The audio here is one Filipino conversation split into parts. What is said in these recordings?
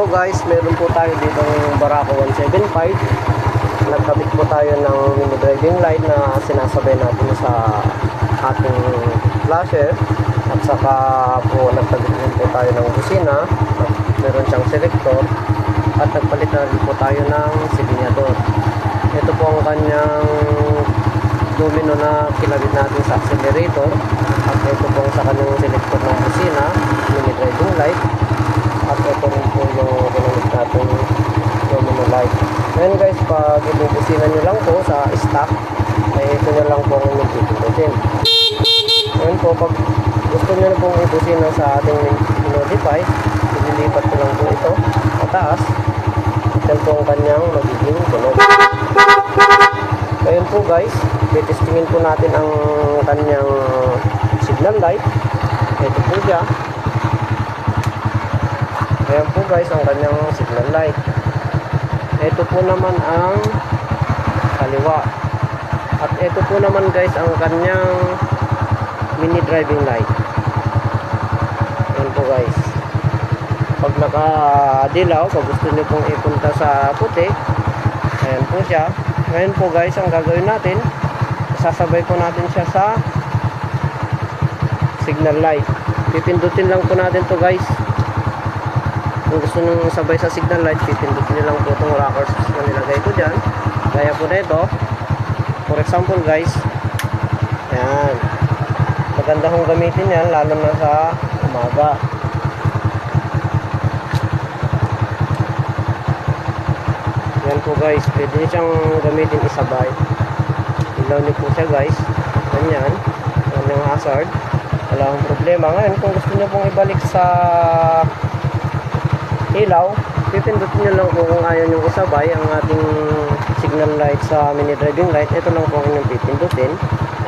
Hello guys, meron po tayo dito ng Barako 175. Nagkabit po tayo ng mini driving light na sinasabay natin sa ating flasher. At saka po nagkabit din po tayo ng busina. At meron siyang selector. At nagpalit na rin po tayo ng silinyador. Ito po ang kanyang domino na kilabit natin sa accelerator. At ito po sa kanyang selector ng busina, mini driving light. At ito rin po yung ginamit natin domino light. Ngayon guys, pag ibubusina nyo lang po sa stock, ay ito na lang po ang pindutin. Ngayon po, pag gusto nyo na pong ibusina sa ating modify, ililipat ko lang po ito pataas. Ito po ang kanyang magiging tunog. Ngayon po guys, titestingin po natin ang kanyang signal light. Ito po siya. Ayan po guys ang kanyang signal light. Ito po naman ang kaliwa. At ito po naman guys ang kanyang mini driving light. Ayan po guys. Pag nakadilaw, pag gusto nyo pong ipunta sa puti, ayan po siya. Ngayon po guys, ang gagawin natin, sasabay po natin siya sa signal light. Pipindutin lang po natin to guys. Kung gusto nyo sabay sa signal light, pipindutin nyo lang po itong rockers na nilagay ko dyan. Gaya po na ito. For example guys, ayan. Maganda hong gamitin yan, lalo na sa umaga. Yan po guys, pwede nyo siyang gamitin isabay. Ilaw nyo po siya guys. Ganyan. Yan yung hazard. Wala akong problema. Ngayon, kung gusto nyo pong ibalik sa ilaw, pipindutin nyo lang po kung ayaw nyo isabay ang ating signal light sa mini driving light. Ito lang po ang inyong pipindutin.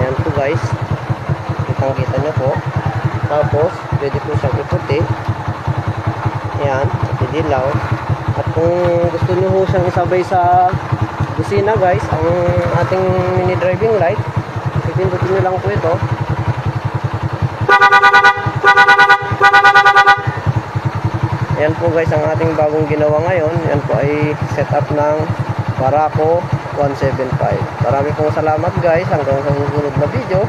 Ayan po guys. Kitang-kita nyo po. Tapos, pwede po siyang iputi. Ayan. At idilaw. At kung gusto nyo po siyang isabay sa busina guys, ang ating mini driving light, pipindutin nyo lang po ito. Ayan po guys ang ating bagong ginawa ngayon. Yan po ay setup ng Barako 175. Marami pong salamat guys. Hanggang sa susunod na video.